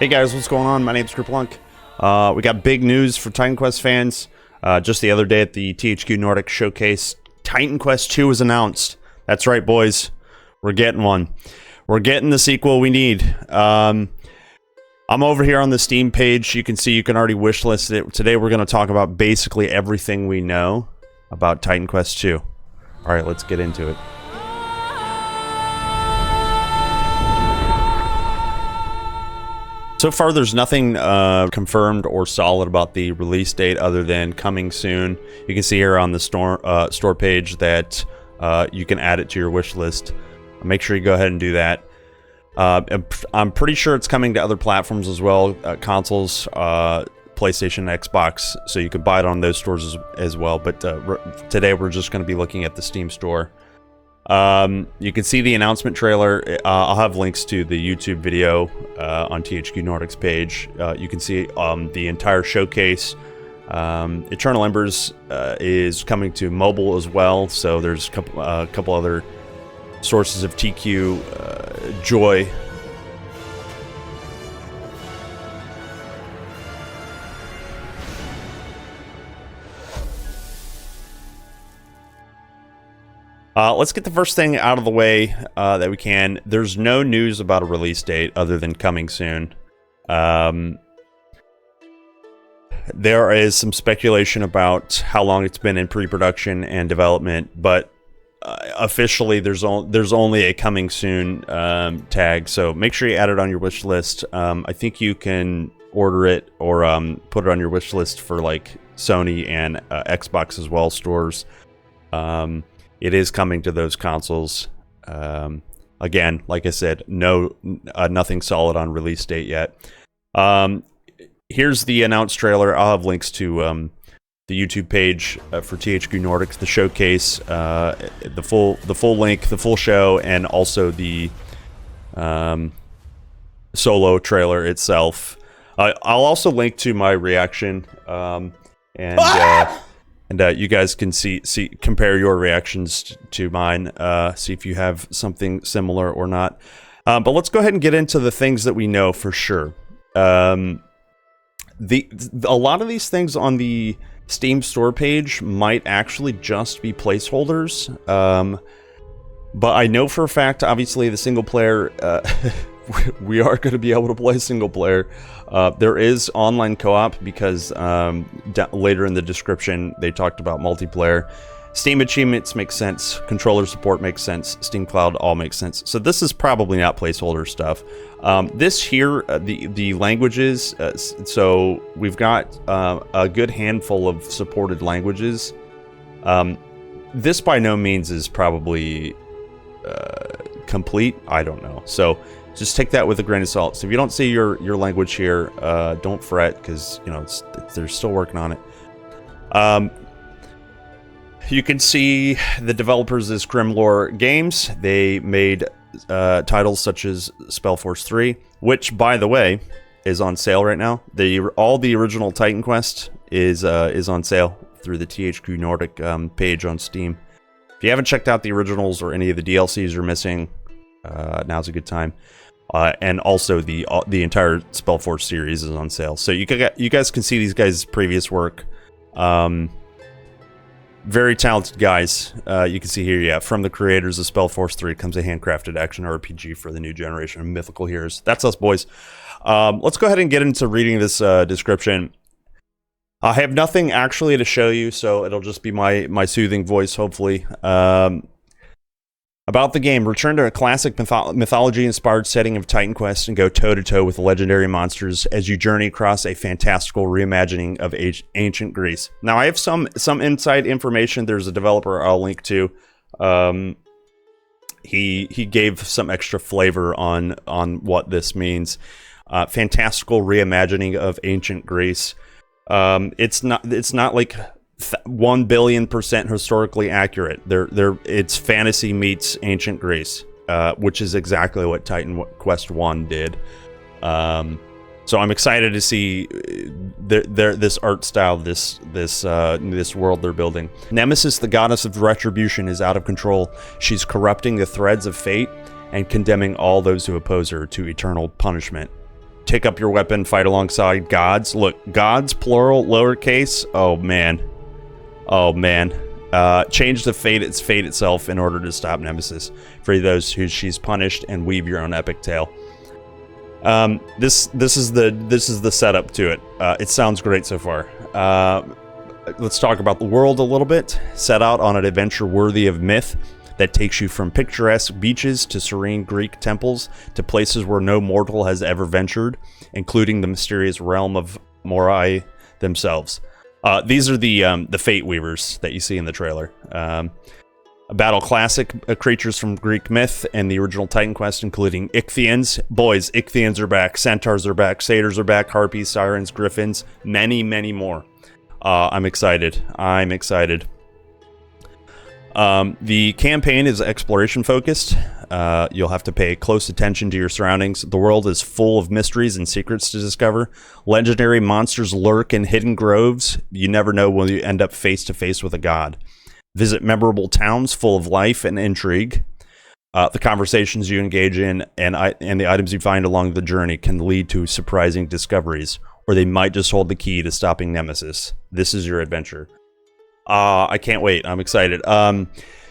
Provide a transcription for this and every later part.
Hey guys, what's going on? My name's Griplunk. We got big news for Titan Quest fans. Just the other day at the THQ Nordic Showcase, Titan Quest 2 was announced. That's right, boys. We're getting one. We're getting the sequel we need. I'm over here on the Steam page. You can see you can already wishlist it. Today we're going to talk about basically everything we know about Titan Quest 2. Alright, let's get into it. So far, there's nothing confirmed or solid about the release date other than coming soon. You can see here on the store page that you can add it to your wish list. Make sure you go ahead and do that. I'm pretty sure it's coming to other platforms as well, consoles, PlayStation, Xbox, so you can buy it on those stores as well. But today we're just going to be looking at the Steam store. You can see the announcement trailer. I'll have links to the YouTube video on THQ Nordic's page. You can see the entire showcase. Eternal Embers is coming to mobile as well, so there's a couple other sources of TQ joy. Let's get the first thing out of the way that we can. There's no news about a release date other than coming soon. There is some speculation about how long it's been in pre-production and development, but officially there's only a coming soon tag, so make sure you add it on your wish list. I think you can order it or put it on your wish list for like Sony and Xbox as well stores. It is coming to those consoles. Again, like I said, nothing solid on release date yet. Here's the announced trailer. I'll have links to the YouTube page for THQ Nordic, the showcase, the full link, the full show, and also the solo trailer itself. I'll also link to my reaction, and you guys can compare your reactions to mine, see if you have something similar or not. But let's go ahead and get into the things that we know for sure. A lot of these things on the Steam store page might actually just be placeholders. But I know for a fact, obviously, the single player, we are going to be able to play single player. There is online co-op because later in the description they talked about multiplayer. Steam achievements make sense. Controller support makes sense. Steam Cloud all makes sense. So this is probably not placeholder stuff. This here, the languages. So we've got a good handful of supported languages. This by no means is probably complete. I don't know. So just take that with a grain of salt. So if you don't see your language here, don't fret, because they're still working on it. You can see the developers is Grimlore Games. They made titles such as Spellforce 3, which, by the way, is on sale right now. All the original Titan Quest is on sale through the THQ Nordic page on Steam. If you haven't checked out the originals or any of the DLCs you're missing, now's a good time. And also the entire Spellforce series is on sale, so you guys can see these guys' previous work. Very talented guys. You can see here, yeah, from the creators of Spellforce 3 comes a handcrafted action RPG for the new generation of mythical heroes. That's us, boys. Let's go ahead and get into reading this description. I have nothing actually to show you, so it'll just be my soothing voice, hopefully. About the game, return to a classic mythology-inspired setting of Titan Quest and go toe-to-toe with legendary monsters as you journey across a fantastical reimagining of ancient Greece. Now, I have some inside information. There's a developer I'll link to. He gave some extra flavor on what this means. Fantastical reimagining of ancient Greece. It's not like 1 billion% historically accurate. It's fantasy meets ancient Greece, which is exactly what Titan Quest 1 did. So I'm excited to see this art style, this world they're building. Nemesis, the goddess of retribution, is out of control. She's corrupting the threads of fate and condemning all those who oppose her to eternal punishment. take up your weapon, fight alongside gods. Look, gods, plural, lowercase. Oh, man. Oh, man. Change the fate itself in order to stop Nemesis. For those who she's punished, and weave your own epic tale. This is the setup to it. It sounds great so far. Let's talk about the world a little bit. Set out on an adventure worthy of myth that takes you from picturesque beaches to serene Greek temples to places where no mortal has ever ventured, including the mysterious realm of Morai themselves. These are the Fate Weavers that you see in the trailer. A battle classic creatures from Greek myth and the original Titan Quest, including Ichthyans. Boys, Ichthyans are back, Centaurs are back, Satyrs are back, Harpies, Sirens, Griffins, many, many more. I'm excited. I'm excited. The campaign is exploration focused. You'll have to pay close attention to your surroundings. The world is full of mysteries and secrets to discover. Legendary monsters lurk in hidden groves. You never know when you end up face to face with a god. Visit memorable towns full of life and intrigue. The conversations you engage in and the items you find along the journey can lead to surprising discoveries, or they might just hold the key to stopping Nemesis. This is your adventure. I can't wait. I'm excited.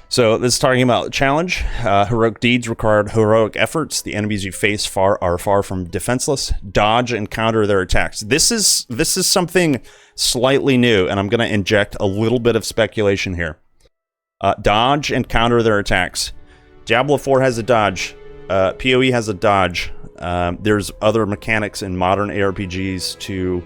So this is talking about challenge. Heroic deeds require heroic efforts. The enemies you face are far from defenseless. Dodge and counter their attacks. This is something slightly new, and I'm going to inject a little bit of speculation here. Dodge and counter their attacks. Diablo 4 has a dodge. PoE has a dodge. There's other mechanics in modern ARPGs to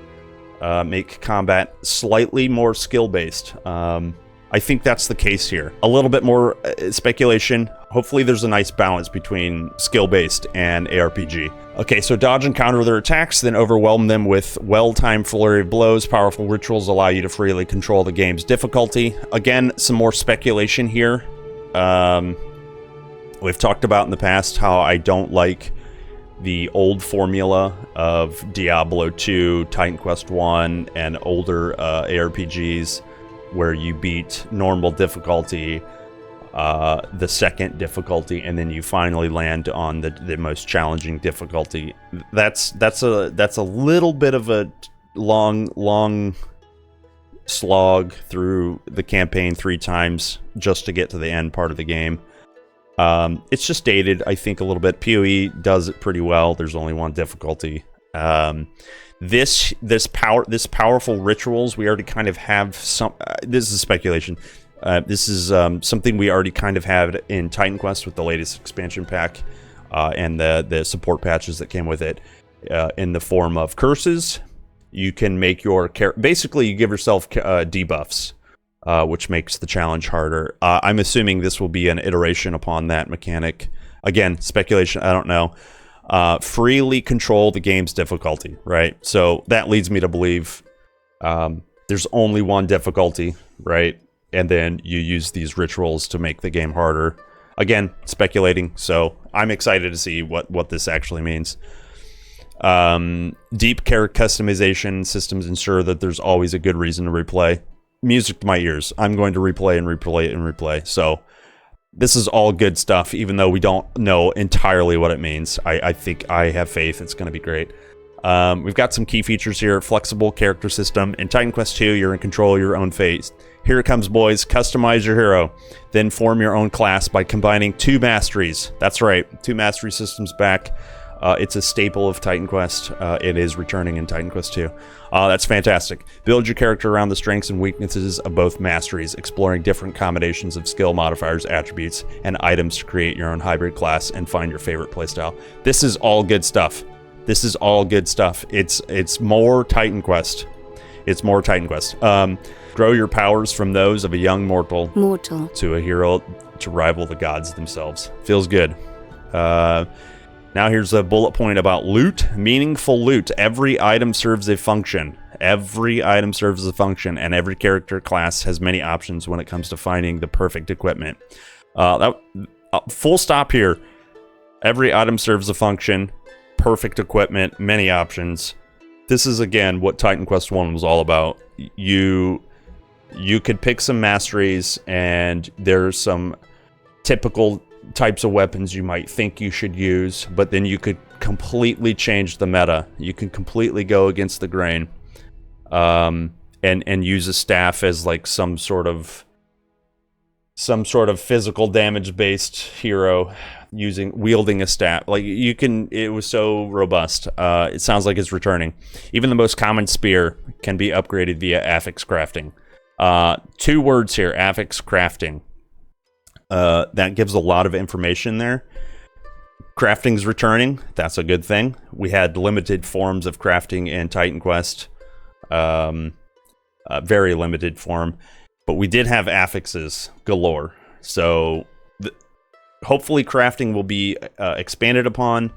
make combat slightly more skill-based. I think that's the case here. A little bit more speculation. Hopefully there's a nice balance between skill-based and ARPG. Okay, so dodge and counter their attacks, then overwhelm them with well-timed flurry of blows. Powerful rituals allow you to freely control the game's difficulty. Again, some more speculation here. We've talked about in the past how I don't like the old formula of Diablo 2, Titan Quest 1, and older ARPGs where you beat normal difficulty, the second difficulty, and then you finally land on the most challenging difficulty. That's a little bit of a long slog through the campaign 3 times just to get to the end part of the game. It's just dated, I think, a little bit. PoE does it pretty well. There's only one difficulty. This powerful rituals, we already kind of have some. This is speculation. This is something we already kind of had in Titan Quest with the latest expansion pack and the support patches that came with it in the form of curses. You can make your basically you give yourself debuffs. Which makes the challenge harder. I'm assuming this will be an iteration upon that mechanic. Again, speculation, I don't know. Freely control the game's difficulty, right? So that leads me to believe there's only one difficulty, right? And then you use these rituals to make the game harder. Again, speculating, so I'm excited to see what this actually means. Deep character customization systems ensure that there's always a good reason to replay. Music to my ears. I'm going to replay and replay and replay. So this is all good stuff, even though we don't know entirely what it means. I think I have faith it's going to be great. We've got some key features here. Flexible character system. In Titan Quest 2, you're in control of your own fate. Here it comes, boys. Customize your hero. Then form your own class by combining 2 masteries. That's right. 2 mastery systems back. It's a staple of Titan Quest. It is returning in Titan Quest 2. That's fantastic. Build your character around the strengths and weaknesses of both masteries, exploring different combinations of skill modifiers, attributes, and items to create your own hybrid class and find your favorite playstyle. This is all good stuff. This is all good stuff. It's more Titan Quest. It's more Titan Quest. Grow your powers from those of a young mortal to a hero to rival the gods themselves. Feels good. Now here's a bullet point about loot. Meaningful loot. Every item serves a function. Every item serves a function, and every character class has many options when it comes to finding the perfect equipment. Full stop here. Every item serves a function. Perfect equipment. Many options. This is, again, what Titan Quest 1 was all about. You could pick some masteries, and there's some typical types of weapons you might think you should use, but then you could completely change the meta. You can completely go against the grain, and use a staff as like some sort of physical damage based hero wielding a staff. Like you can, it was so robust. It sounds like it's returning. Even the most common spear can be upgraded via Affix Crafting. 2 words here, Affix Crafting. That gives a lot of information there. Crafting's returning. That's a good thing. We had limited forms of crafting in Titan Quest. Very limited form. But we did have affixes galore. So hopefully crafting will be expanded upon.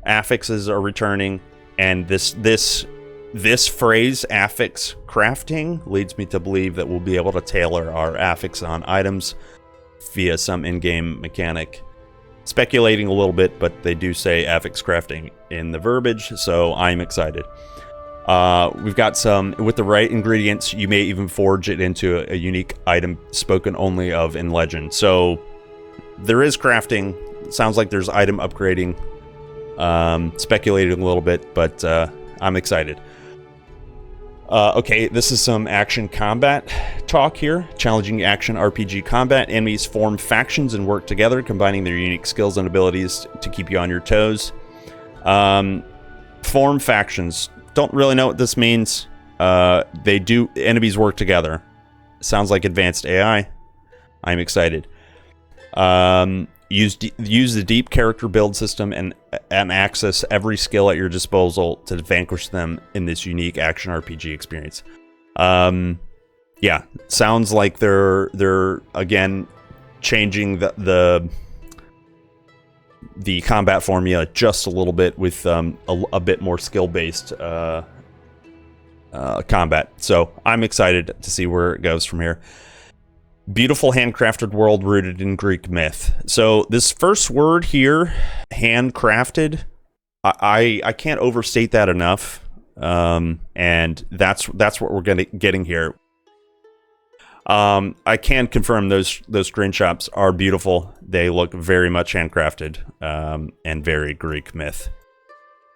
Affixes are returning. And this phrase, Affix Crafting, leads me to believe that we'll be able to tailor our affix on items via some in-game mechanic. Speculating a little bit, but they do say Affix Crafting in the verbiage, so I'm excited. We've got some, with the right ingredients, you may even forge it into a unique item spoken only of in legend. So there is crafting. Sounds like there's item upgrading. Speculating a little bit, but I'm excited. Okay, this is some action combat talk here. Challenging action RPG combat. Enemies form factions and work together, combining their unique skills and abilities to keep you on your toes. Form factions. Don't really know what this means. Enemies work together. Sounds like advanced AI. I'm excited. Use the deep character build system and access every skill at your disposal to vanquish them in this unique action RPG experience. Yeah, sounds like they're again changing the combat formula just a little bit with a bit more skill based combat. So I'm excited to see where it goes from here. Beautiful handcrafted world rooted in Greek myth. So this first word here, handcrafted, I can't overstate that enough. And that's what we're getting here. I can confirm those screenshots are beautiful. They look very much handcrafted, and very Greek myth.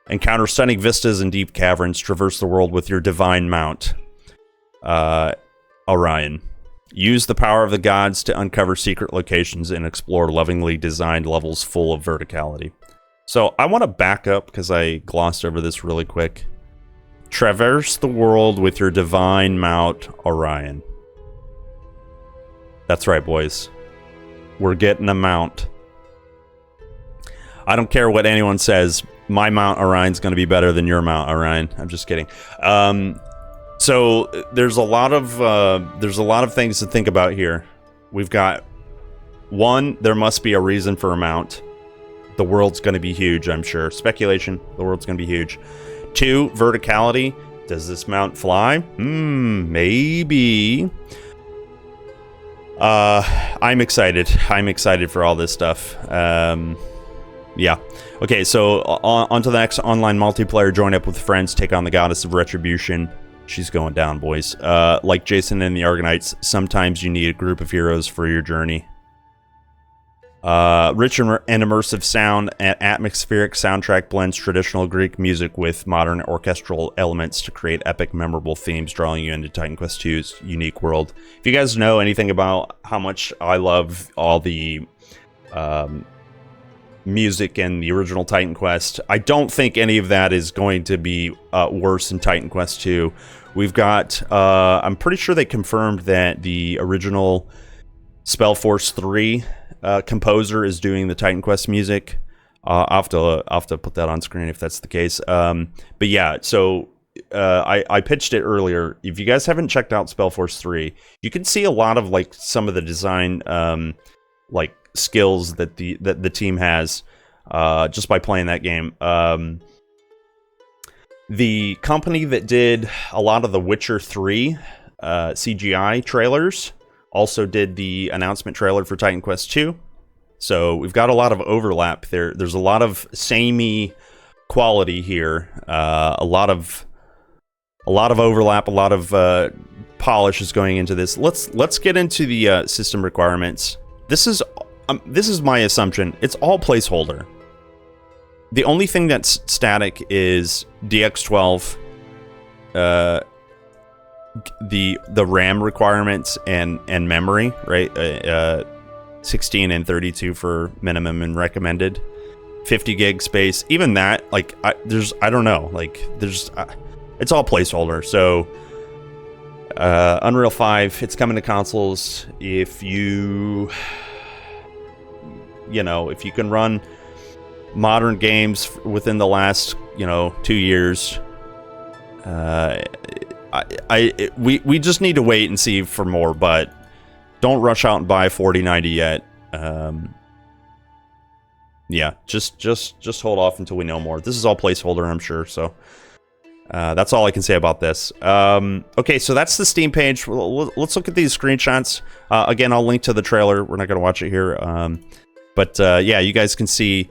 Encounter stunning vistas and deep caverns. Traverse the world with your divine mount, Orion. Use the power of the gods to uncover secret locations and explore lovingly designed levels full of verticality. So I want to back up because I glossed over this really quick. Traverse the world with your divine mount, Orion. That's right, boys. We're getting a mount. I don't care what anyone says. My mount, Orion's going to be better than your mount, Orion. I'm just kidding. So there's a lot of things to think about here. We've got 1, there must be a reason for a mount. The world's going to be huge, I'm sure. Speculation, the world's going to be huge. 2, verticality. Does this mount fly? Maybe. I'm excited. I'm excited for all this stuff. Yeah. Okay, so on to the next online multiplayer. Join up with friends, take on the goddess of retribution. She's going down, boys. Like Jason and the Argonauts, sometimes you need a group of heroes for your journey. Rich and immersive sound and atmospheric soundtrack blends traditional Greek music with modern orchestral elements to create epic, memorable themes, drawing you into Titan Quest II's unique world. If you guys know anything about how much I love all the music in the original Titan Quest, I don't think any of that is going to be worse in Titan Quest II. We've got, I'm pretty sure they confirmed that the original Spellforce 3 composer is doing the Titan Quest music. I'll have to put that on screen if that's the case. But yeah, so I pitched it earlier. If you guys haven't checked out Spellforce 3, you can see a lot of like some of the design like skills that the team has just by playing that game. The company that did a lot of the Witcher 3 CGI trailers also did the announcement trailer for Titan Quest II. So we've got a lot of overlap there. There's a lot of samey quality here. A lot of overlap, a lot of polish is going into this. Let's get into the system requirements. This is this is my assumption. It's all placeholder. The only thing that's static is DX12, the RAM requirements and memory, right? 16 and 32 for minimum and recommended. 50 gig space. Even that, like, I don't know. Like, it's all placeholder. So, Unreal 5, it's coming to consoles. If you can run modern games within the last, 2 years, we just need to wait and see for more, but don't rush out and buy 4090 yet. Yeah, just hold off until we know more. This is all placeholder, I'm sure, so that's all I can say about this. Okay, so that's the Steam page. Let's look at these screenshots. Again, I'll link to the trailer. We're not going to watch it here. But yeah, you guys can see.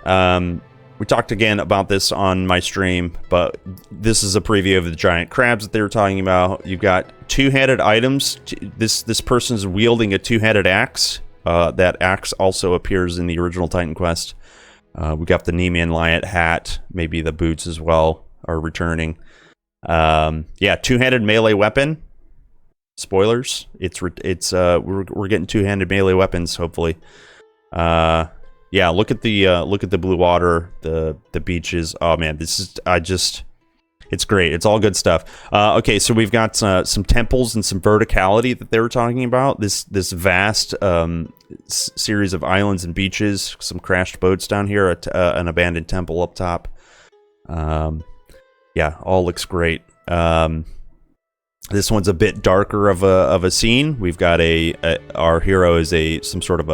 We talked again about this on my stream, but this is a preview of the giant crabs that they were talking about. You've got two-handed items. This person's wielding a two-handed axe. That axe also appears in the original Titan Quest. We got the Nemean Lion hat. Maybe the boots as well are returning. Yeah, two-handed melee weapon. Spoilers. We're getting two-handed melee weapons, hopefully. Yeah, look at the blue water, the beaches. Oh man, it's great. It's all good stuff. Okay, so we've got some temples and some verticality that they were talking about. This vast series of islands and beaches, some crashed boats down here, an abandoned temple up top. Yeah, all looks great. This one's a bit darker of a scene. We've got our hero is some sort of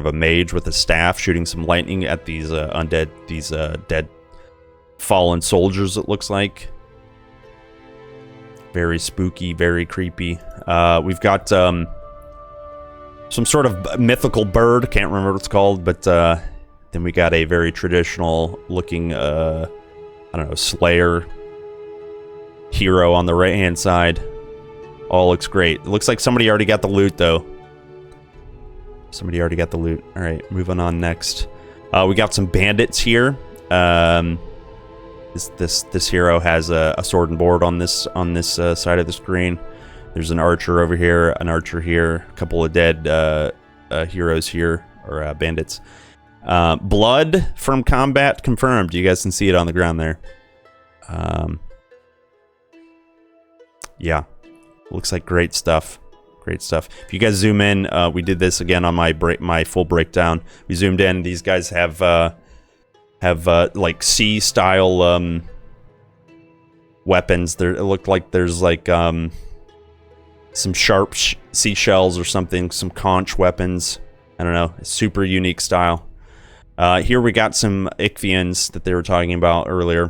a mage with a staff shooting some lightning at these dead fallen soldiers, it looks like. Very spooky, very creepy. We've got some sort of mythical bird, can't remember what it's called, but then we got a very traditional looking, I don't know, slayer hero on the right hand side. All looks great. It looks like somebody already got the loot though. Somebody already got the loot. All right, moving on next. We got some bandits here. This hero has a sword and board on this side of the screen. There's an archer over here, an archer here, a couple of dead heroes here, or bandits. Blood from combat confirmed. You guys can see it on the ground there. Yeah, looks like great stuff. Great stuff. If you guys zoom in, we did this again on my full breakdown. We zoomed in. These guys have like sea style weapons. It looked like there's like some sharp seashells or something. Some conch weapons. I don't know. Super unique style. Here we got some Ichthyans that they were talking about earlier.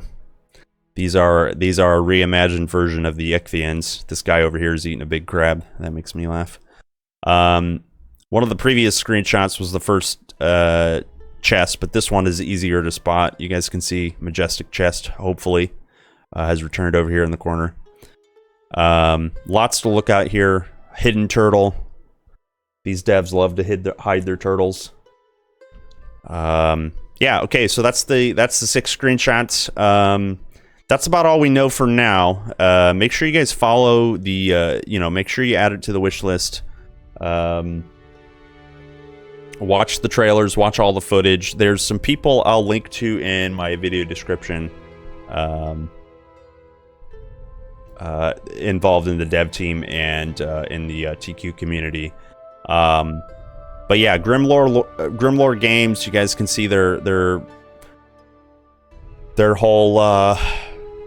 These are a reimagined version of the Ichthyans. This guy over here is eating a big crab. That makes me laugh. One of the previous screenshots was the first chest, but this one is easier to spot. You guys can see majestic chest, hopefully, has returned over here in the corner. Lots to look at here. Hidden turtle. These devs love to hide their turtles. Yeah, okay, so that's the 6 screenshots. That's about all we know for now. Make sure you guys follow the, make sure you add it to the wish list. Watch the trailers, watch all the footage. There's some people I'll link to in my video description involved in the dev team and in the TQ community. But yeah, Grimlore Games, you guys can see their whole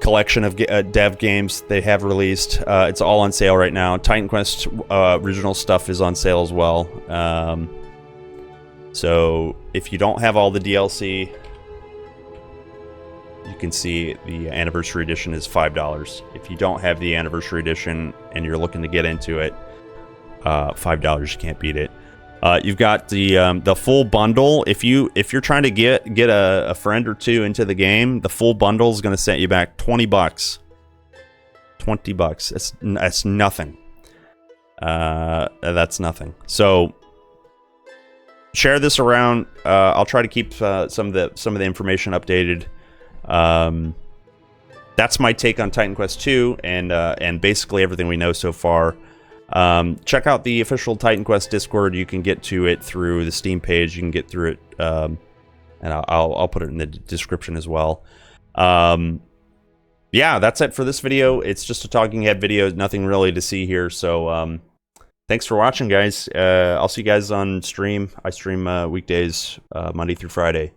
collection of dev games they have released. It's all on sale right now. Titan Quest original stuff is on sale as well. So if you don't have all the DLC, you can see the anniversary edition is $5. If you don't have the anniversary edition and you're looking to get into it, $5, you can't beat it. You've got the full bundle. If you're trying to get a friend or two into the game, the full bundle is going to set you back $20. $20. That's nothing. That's nothing. So share this around. I'll try to keep some of the information updated. That's my take on Titan Quest 2 and basically everything we know so far. Check out the official Titan Quest Discord. You can get to it through the Steam page. You can get through it, and I'll put it in the description as well. Yeah, that's it for this video. It's just a talking head video. Nothing really to see here. So thanks for watching, guys. I'll see you guys on stream. I stream weekdays, Monday through Friday,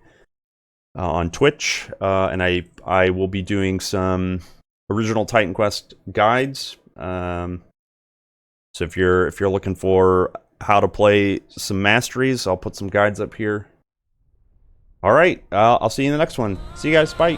on Twitch, and I will be doing some original Titan Quest guides. So if you're looking for how to play some masteries, I'll put some guides up here. All right, I'll see you in the next one. See you guys. Bye.